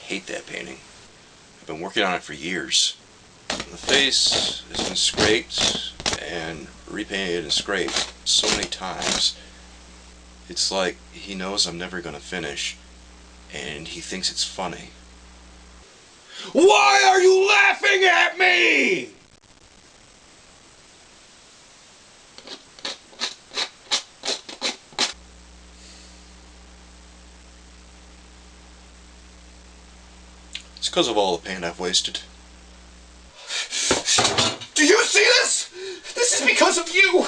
hate that painting. I've been working on it for years. The face has been scraped and repainted and scraped so many times. It's like he knows I'm never going to finish, and he thinks it's funny. Why are you laughing at me? It's because of all the pain I've wasted. Do you see this? This is because of you.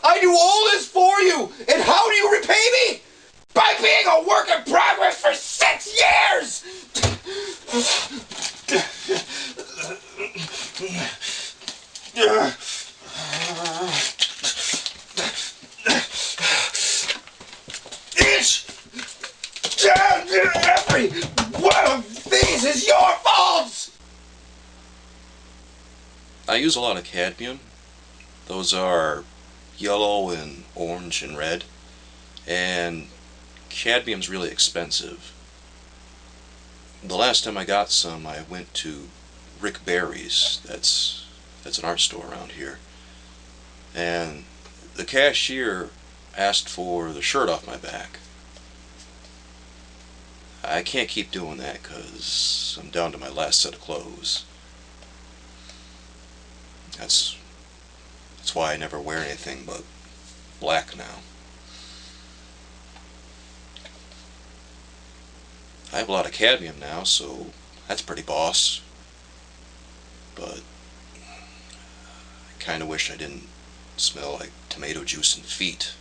I do all this for you, and how do you repay me? By being a work in progress for 6 years! Each and every one of these is your fault! I use a lot of cadmium. Those are yellow and orange and red. And cadmium's really expensive. The last time I got some, I went to Rick Barry's. That's an art store around here. And the cashier asked for the shirt off my back. I can't keep doing that because I'm down to my last set of clothes. That's why I never wear anything but black now. I have a lot of cadmium now, so that's pretty boss. But I kind of wish I didn't smell like tomato juice and feet.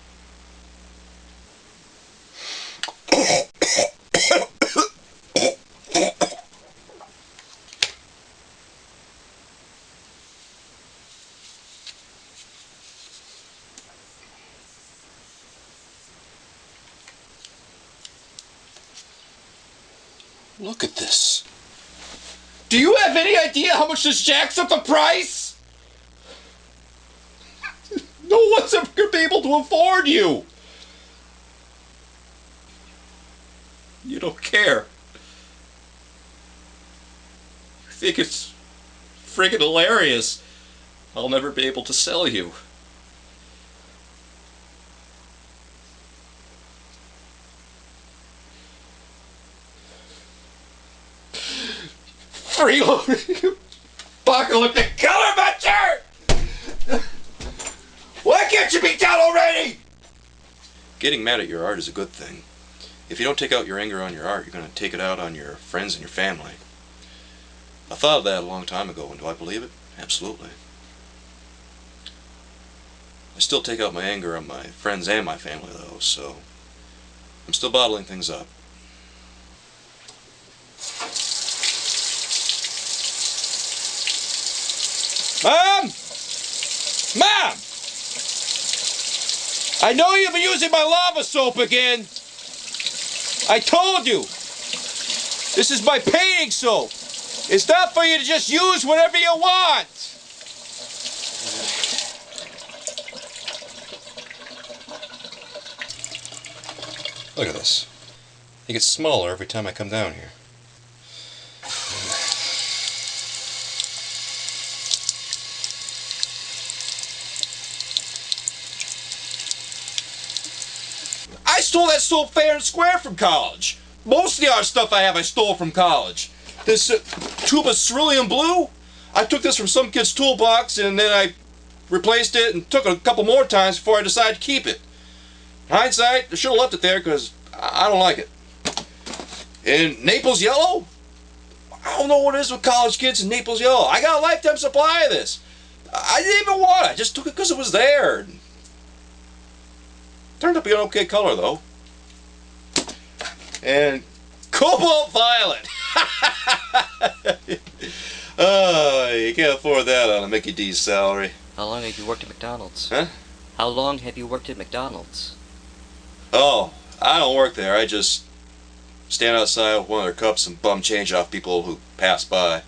Look at this. Do you have any idea how much this jacks up the price? No one's ever going to be able to afford you. You don't care. You think it's friggin' hilarious. I'll never be able to sell you. Freeloading apocalyptic color butcher! Why can't you be done already? Getting mad at your art is a good thing. If you don't take out your anger on your art, you're going to take it out on your friends and your family. I thought of that a long time ago, and do I believe it? Absolutely. I still take out my anger on my friends and my family, though, so I'm still bottling things up. Mom! Mom! I know you've been using my lava soap again. I told you. This is my painting soap. It's not for you to just use whenever you want. Look at this. It gets smaller every time I come down here. I stole that soap fair and square from college. Most of the art stuff I have I stole from college. This tube of cerulean blue, I took this from some kid's toolbox and then I replaced it and took it a couple more times before I decided to keep it. Hindsight, I should have left it there because I don't like it. And Naples Yellow? I don't know what it is with college kids and Naples Yellow. I got a lifetime supply of this. I didn't even want it. I just took it because it was there. Turned out to be an okay color, though. And Cobalt Violet. Oh, you can't afford that on a Mickey D's salary. How long have you worked at McDonald's? Huh? How long have you worked at McDonald's? Oh, I don't work there. I just stand outside with one of their cups and bum change off people who pass by.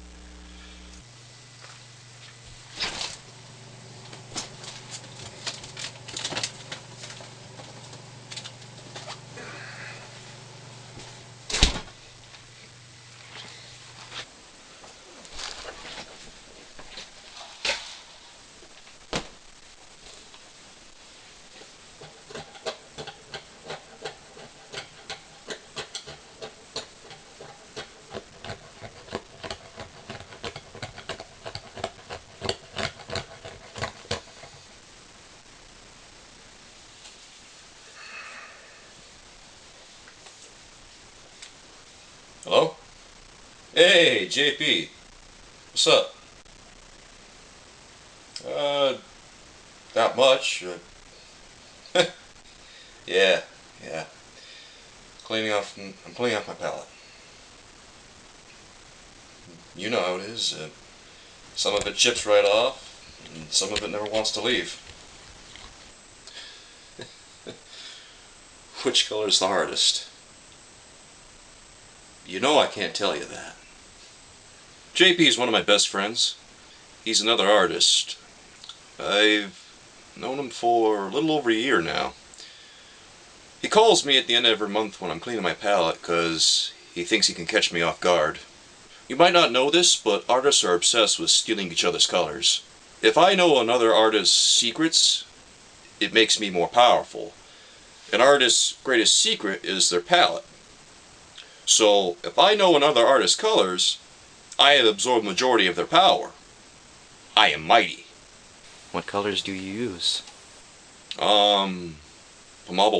Hello? Hey, JP. What's up? Uh, Not much. Yeah, yeah. I'm cleaning off my palette. You know how it is. Some of it chips right off, and some of it never wants to leave. Which color's the hardest? You know I can't tell you that. JP is one of my best friends. He's another artist. I've known him for a little over a year now. He calls me at the end of every month when I'm cleaning my palette because he thinks he can catch me off guard. You might not know this, but artists are obsessed with stealing each other's colors. If I know another artist's secrets, it makes me more powerful. An artist's greatest secret is their palette. So, if I know another artist's colors, I have absorbed the majority of their power. I am mighty. What colors do you use? Pomaba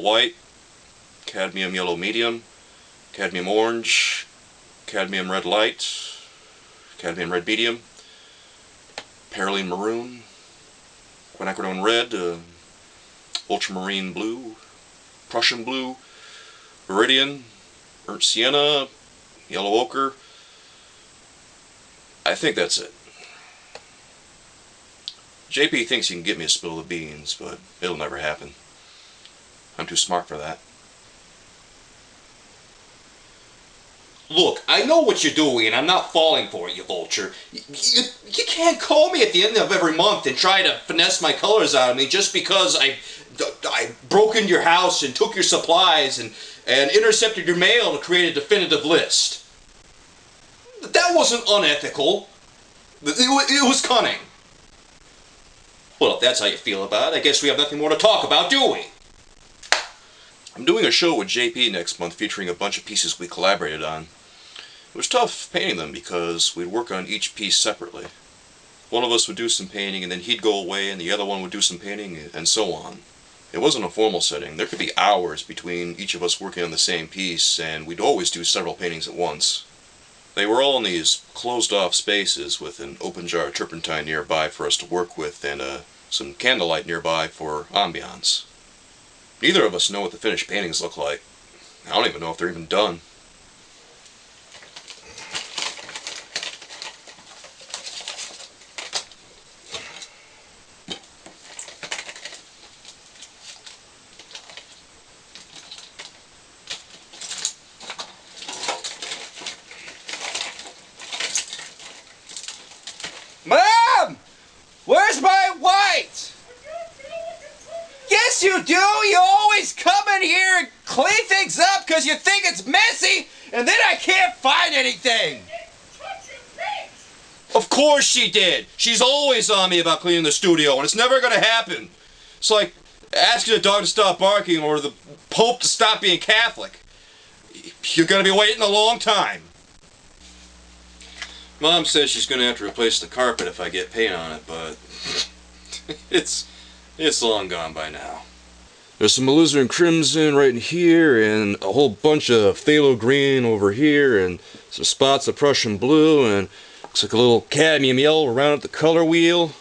white, cadmium yellow medium, cadmium orange, cadmium red light, cadmium red medium, perylene maroon, quinacridone red, ultramarine blue, Prussian blue, viridian, burnt sienna, yellow ochre. I think that's it. JP thinks he can get me a spill of beans, but it'll never happen. I'm too smart for that. Look, I know what you're doing, and I'm not falling for it, you vulture. You can't call me at the end of every month and try to finesse my colors out of me just because I broke into your house and took your supplies and intercepted your mail to create a definitive list. That wasn't unethical. It was cunning. Well, if that's how you feel about it, I guess we have nothing more to talk about, do we? I'm doing a show with JP next month featuring a bunch of pieces we collaborated on. It was tough painting them because we'd work on each piece separately. One of us would do some painting and then he'd go away and the other one would do some painting and so on. It wasn't a formal setting. There could be hours between each of us working on the same piece and we'd always do several paintings at once. They were all in these closed-off spaces with an open jar of turpentine nearby for us to work with and some candlelight nearby for ambiance. Neither of us know what the finished paintings look like. I don't even know if they're even done. Mom! Where's my white? Yes, you do. You always come in here and clean things up because you think it's messy, and then I can't find anything. Of course she did. She's always on me about cleaning the studio, and it's never going to happen. It's like asking a dog to stop barking or the Pope to stop being Catholic. You're going to be waiting a long time. Mom says she's going to have to replace the carpet if I get paint on it, but it's long gone by now. There's some alizarin crimson right in here, and a whole bunch of phthalo green over here, and some spots of Prussian blue, and looks like a little cadmium yellow around at the color wheel.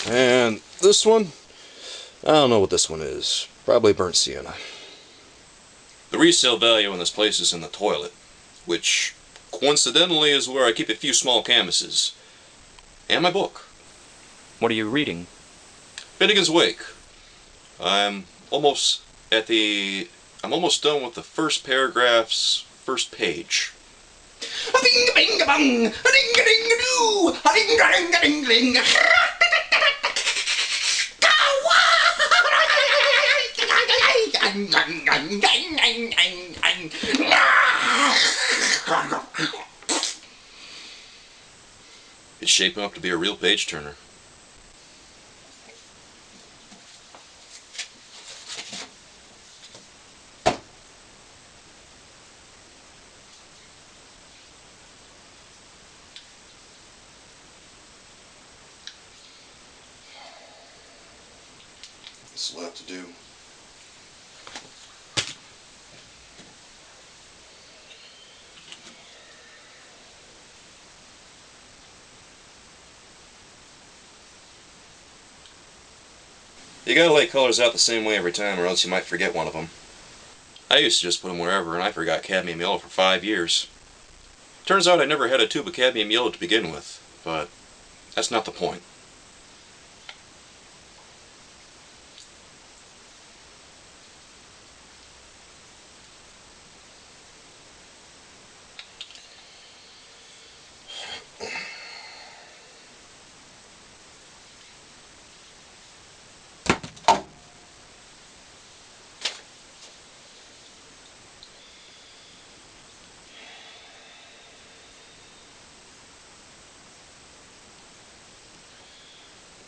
And this one, I don't know what this one is. Probably burnt sienna. The resale value in this place is in the toilet, which coincidentally is where I keep a few small canvases. And my book. What are you reading? Finnegan's Wake. I'm almost done with the first paragraph's first page. It's shaping up to be a real page turner. This will have to do. You gotta lay colors out the same way every time or else you might forget one of them. I used to just put them wherever and I forgot cadmium yellow for 5 years. Turns out I never had a tube of cadmium yellow to begin with, but that's not the point.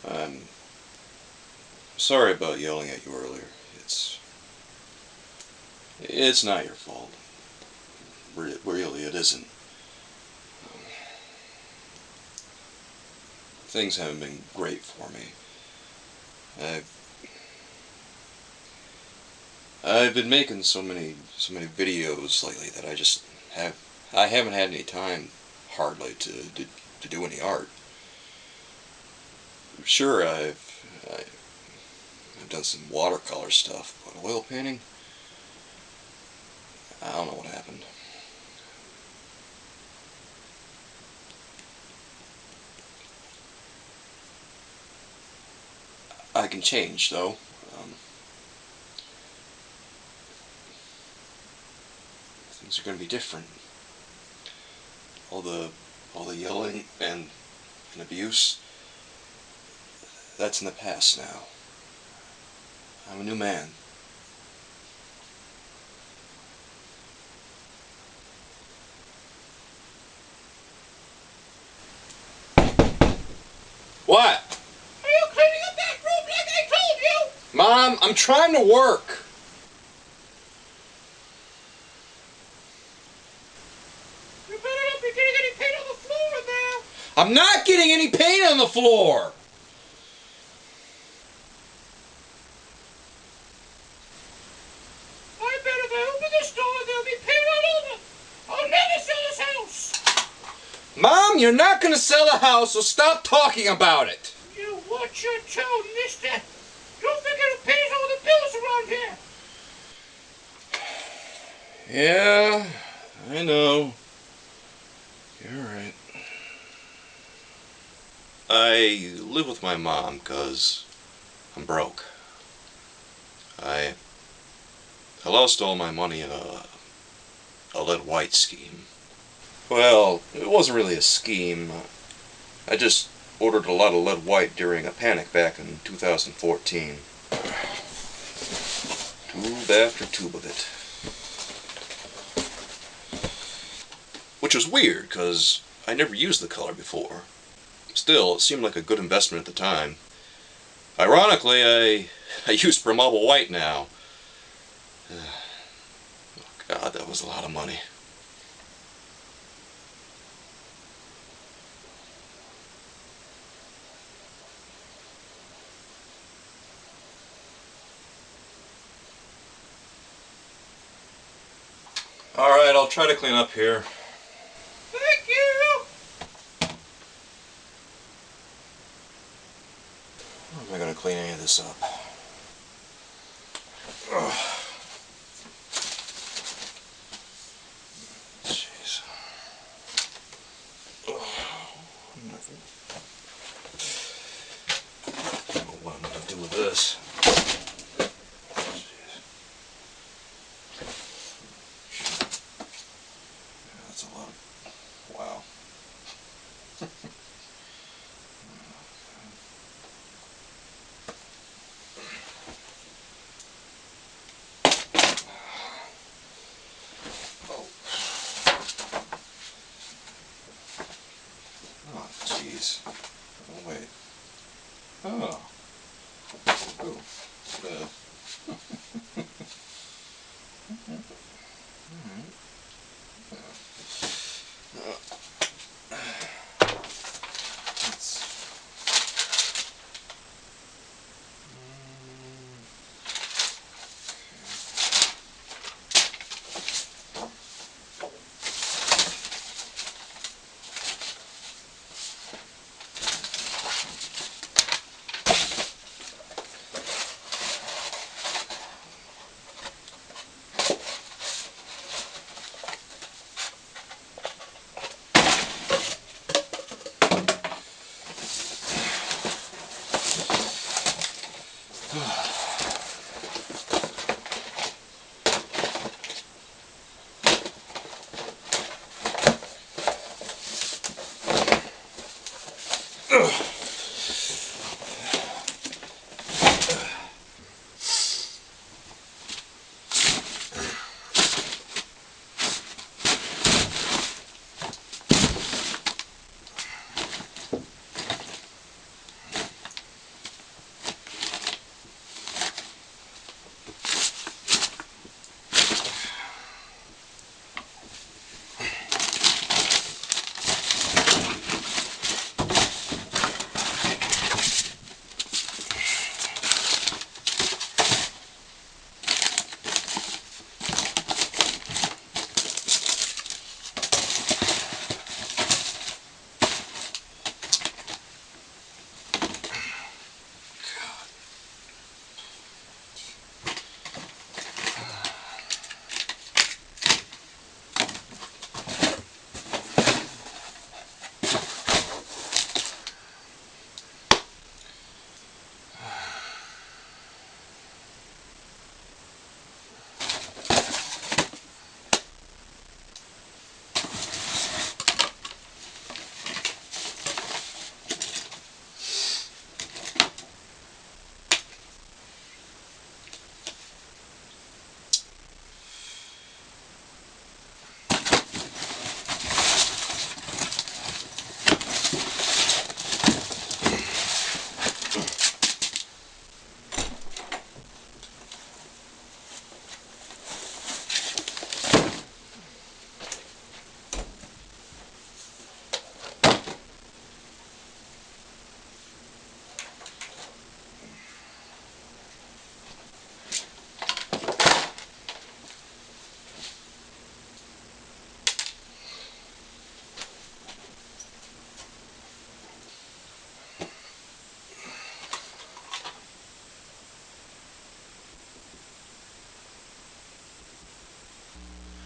I'm sorry about yelling at you earlier. It's not your fault. Really, it isn't. Things haven't been great for me. I've been making so many videos lately that I haven't had any time hardly to do any art. Sure, I've done some watercolor stuff, but oil painting, I don't know what happened. I can change though. Things are going to be different. All the yelling and abuse, that's in the past now. I'm a new man. What? Are you cleaning up that room like I told you? Mom, I'm trying to work. You better not be getting any paint on the floor in there. I'm not getting any paint on the floor. I bet if I open this door, there'll be paint all over. I'll never sell this house. Mom, you're not going to sell the house, so stop talking about it. You watch your tone, mister. Don't forget to paint all the bills around here. Yeah, I know. You're right. I live with my mom because I'm broke. I lost all my money in a lead white scheme. Well, it wasn't really a scheme. I just ordered a lot of lead white during a panic back in 2014. Tube after tube of it. Which was weird, because I never used the color before. Still, it seemed like a good investment at the time. Ironically, I use Permable white now. Oh God, that was a lot of money. Alright, I'll try to clean up here. Thank you. How am I going to clean any of this up? Ugh. Jeez. Ugh. I don't know what I'm going to do with this. That's a lot of... Wow.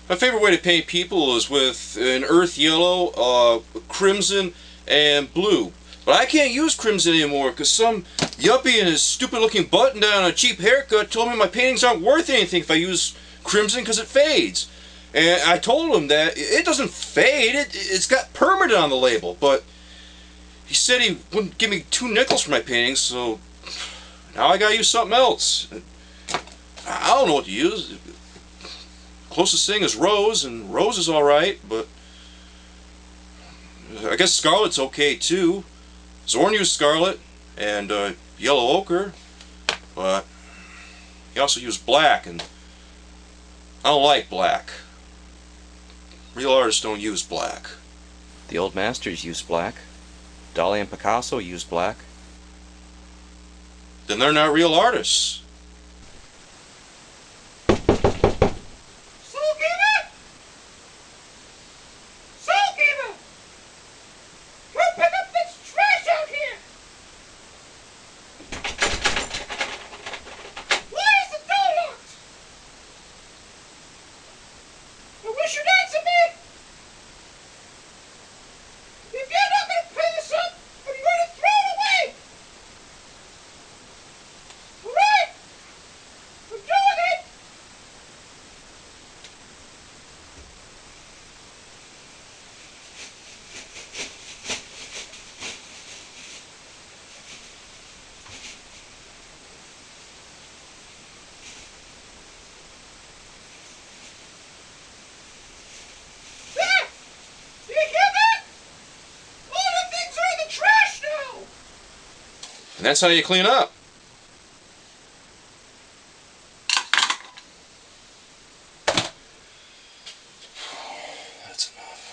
My favorite way to paint people is with an earth yellow, crimson, and blue. But I can't use crimson anymore because some yuppie in his stupid looking button down and a cheap haircut told me my paintings aren't worth anything if I use crimson because it fades. And I told him that it doesn't fade, it's got permanent on the label. But he said he wouldn't give me 2 nickels for my paintings, so now I gotta use something else. I don't know what to use. Closest thing is rose, and rose is alright, but I guess scarlet's okay too. Zorn used scarlet and yellow ochre, but he also used black, and I don't like black. Real artists don't use black. The old masters used black. Dali and Picasso used black. Then they're not real artists. And that's how you clean up. That's enough.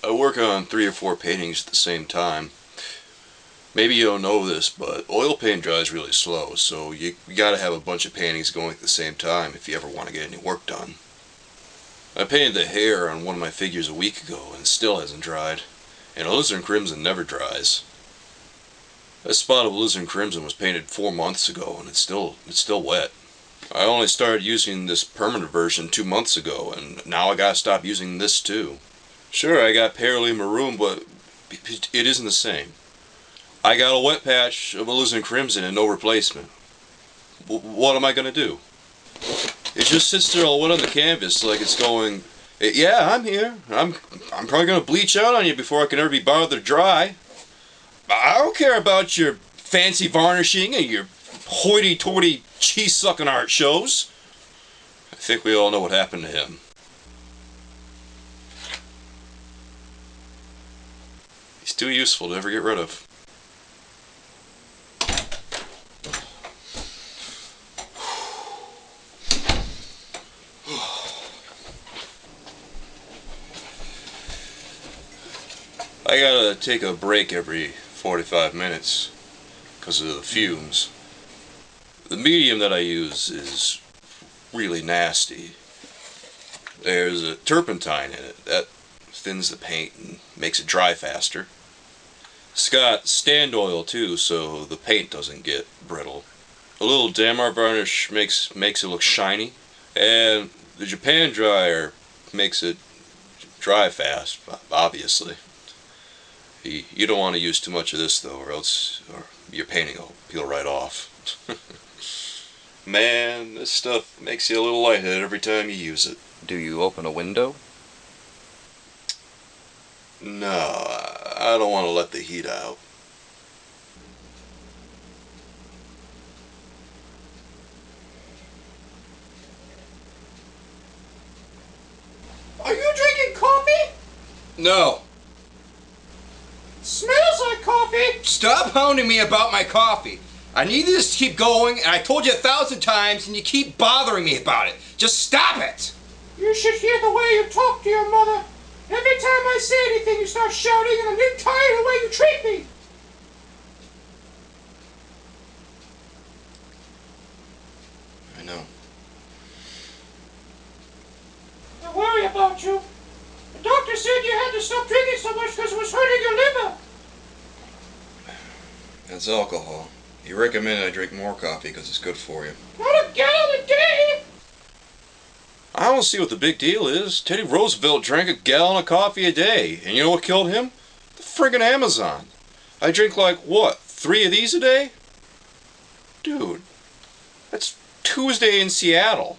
I work on 3 or 4 paintings at the same time. Maybe you don't know this, but oil paint dries really slow, so you gotta have a bunch of paintings going at the same time if you ever want to get any work done. I painted the hair on one of my figures a week ago and it still hasn't dried. And alizarin crimson never dries. That spot of alizarin crimson was painted 4 months ago and it's still wet. I only started using this permanent version 2 months ago, and now I gotta stop using this too. Sure, I got Pearly Maroon, but it isn't the same. I got a wet patch of alizarin crimson and no replacement. What am I gonna do? It just sits there all wet on the canvas like it's going, yeah, I'm here. I'm probably gonna bleach out on you before I can ever be bothered to dry. I don't care about your fancy varnishing and your hoity-toity cheese-sucking art shows. I think we all know what happened to him. He's too useful to ever get rid of. I gotta take a break every 45 minutes because of the fumes. The medium that I use is really nasty. There's a turpentine in it that thins the paint and makes it dry faster. It's got stand oil too, so the paint doesn't get brittle. A little Damar varnish makes it look shiny, and the Japan dryer makes it dry fast, obviously. You don't want to use too much of this though, or else your painting will peel right off. Man, this stuff makes you a little lightheaded every time you use it. Do you open a window? No, I don't want to let the heat out. Are you drinking coffee? No. Smells like coffee. Stop hounding me about my coffee. I need this to keep going, and I told you 1,000 times, and you keep bothering me about it. Just stop it! You should hear the way you talk to your mother. Every time I say anything, you start shouting, and I'm getting tired of the way you treat me. I know. I worry about you. The doctor said you had to stop drinking so much because it was hurting your liver. That's alcohol. You recommend I drink more coffee because it's good for you. Not a gallon a day. I don't see what the big deal is. Teddy Roosevelt drank a gallon of coffee a day. And you know what killed him? The friggin' Amazon. I drink like, what, 3 of these a day? Dude, that's Tuesday in Seattle.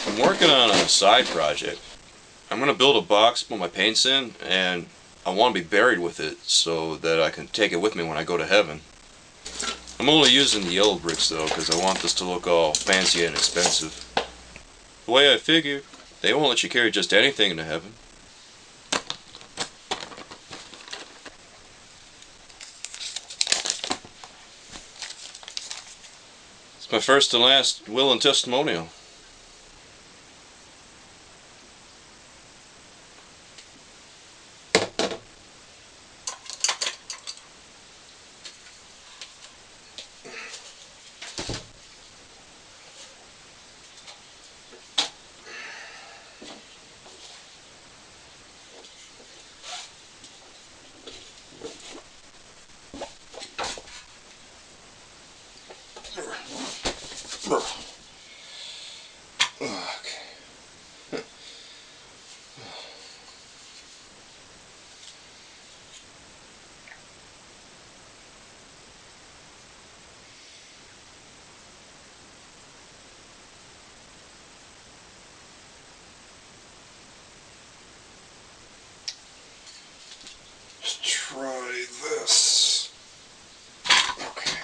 I'm working on a side project. I'm going to build a box to put my paints in, and I want to be buried with it so that I can take it with me when I go to heaven. I'm only using the yellow bricks though because I want this to look all fancy and expensive. The way I figure, they won't let you carry just anything into heaven. It's my first and last will and testimonial. Try this. Okay.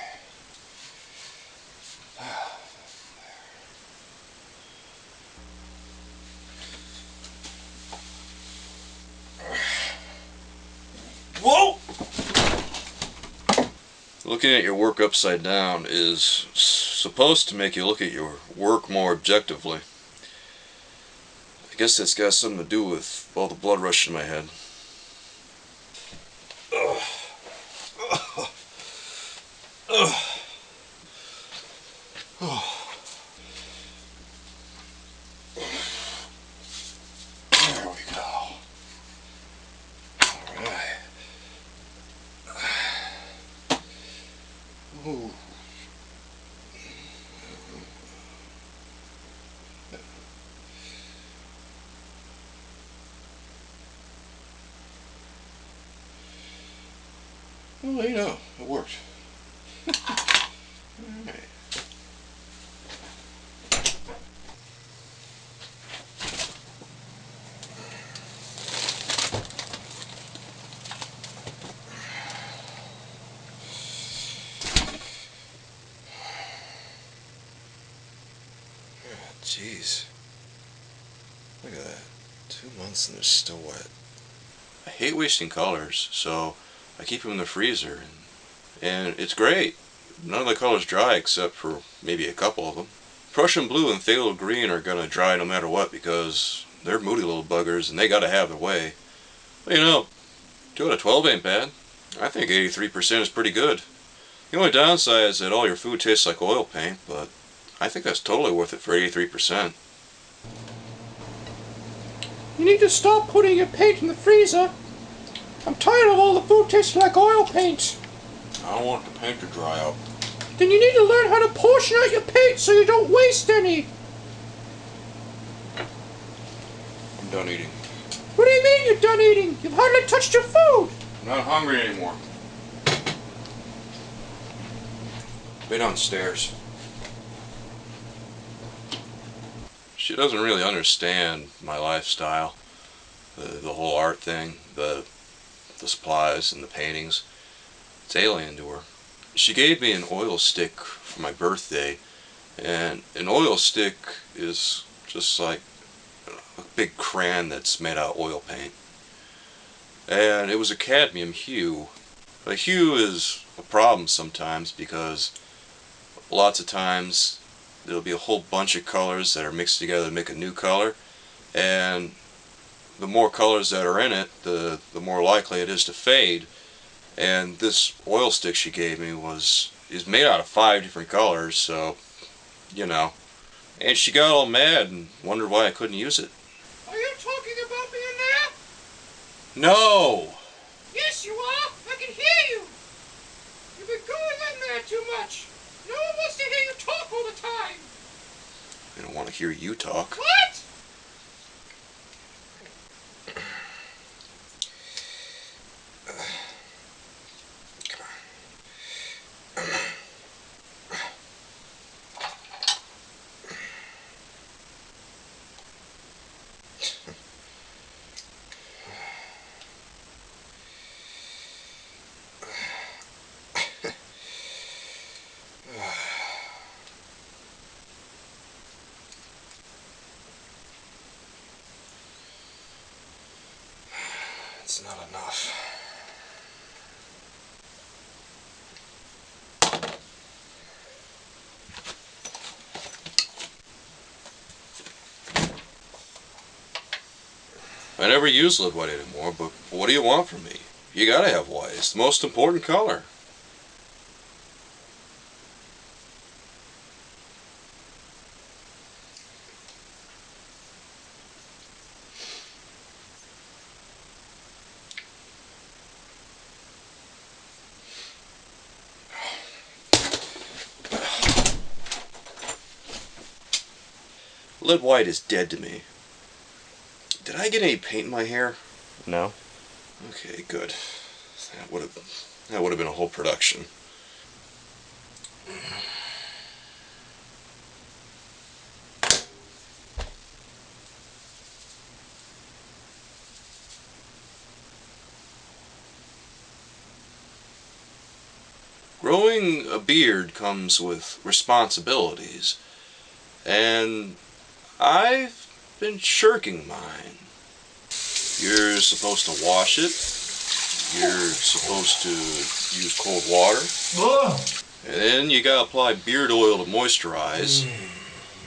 Whoa! Looking at your work upside down is supposed to make you look at your work more objectively. I guess that's got something to do with all the blood rushing in my head. There we go. Alright. Ooh. Well, you know, it worked. Alright. Jeez. Look at that. 2 months and they're still wet. I hate wasting colors, so I keep them in the freezer, and it's great. None of the colors dry except for maybe a couple of them. Prussian blue and phthalo green are gonna dry no matter what because they're moody little buggers and they gotta have their way. But you know, 2 out of 12 ain't bad. I think 83% is pretty good. The only downside is that all your food tastes like oil paint, but I think that's totally worth it for 83%. You need to stop putting your paint in the freezer. I'm tired of all the food tasting like oil paint. I don't want the paint to dry out. Then you need to learn how to portion out your paint so you don't waste any. I'm done eating. What do you mean you're done eating? You've hardly touched your food. I'm not hungry anymore. Way downstairs. She doesn't really understand my lifestyle, the whole art thing, the supplies and the paintings. It's alien to her. She gave me an oil stick for my birthday, and an oil stick is just like a big crayon that's made out of oil paint. And it was a cadmium hue. A hue is a problem sometimes because lots of times there'll be a whole bunch of colors that are mixed together to make a new color, and the more colors that are in it, the more likely it is to fade. And this oil stick she gave me is made out of 5 different colors, so you know. And she got all mad and wondered why I couldn't use it. Are you talking about me in there? No! Yes, you are. I can hear you. You've been going in there too much. No one wants to hear you talk all the time. I don't want to hear you talk. What? It's not enough. I never use lead white anymore, but what do you want from me? You gotta have white. It's the most important color. Lead white is dead to me. Did I get any paint in my hair? No? Okay, good. That would have been a whole production. Growing a beard comes with responsibilities, and I've been shirking mine. You're supposed to wash it. You're supposed to use cold water. And then you gotta apply beard oil to moisturize.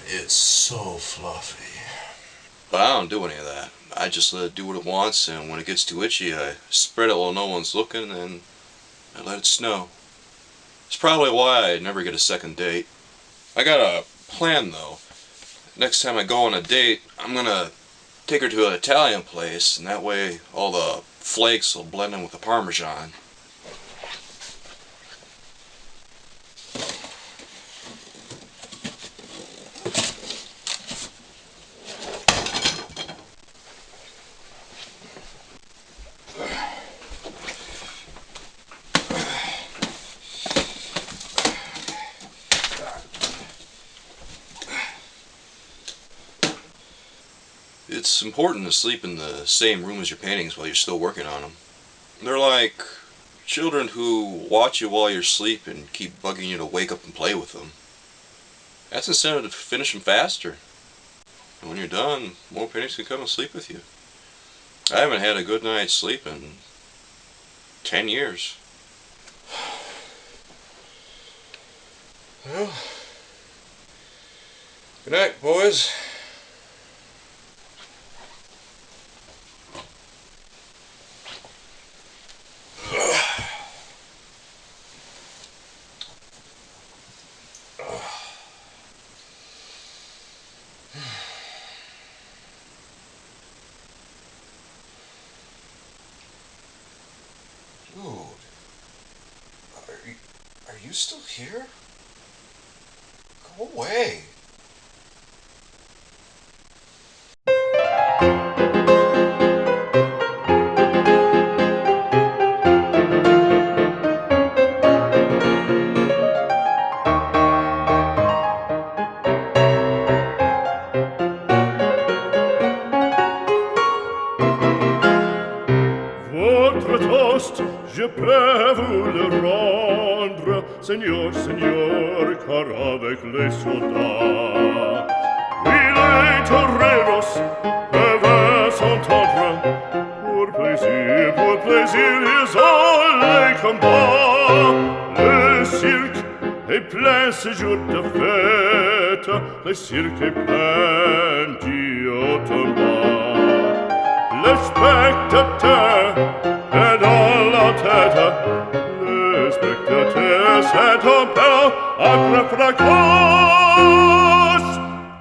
It's so fluffy. But I don't do any of that. I just let it do what it wants, and when it gets too itchy, I spread it while no one's looking, and I let it snow. It's probably why I never get a second date. I got a plan though. Next time I go on a date, I'm gonna take her to an Italian place, and that way all the flakes will blend in with the Parmesan. It's important to sleep in the same room as your paintings while you're still working on them. They're like children who watch you while you're asleep and keep bugging you to wake up and play with them. That's incentive to finish them faster. And when you're done, more paintings can come and sleep with you. I haven't had a good night's sleep in 10 years. Well, good night, boys. Dude, are you still here? Go away. Votre toast, je peux vous le rendre, Seigneur, Seigneur, car avec les soldats, oui, les toreros peuvent s'entendre, pour plaisir, ils ont les combats. Le cirque est plein ce jour de fête, le cirque est plein d'Iotomba. Le spectateur est dans la tête, le spectateur c'est un peu après fracas.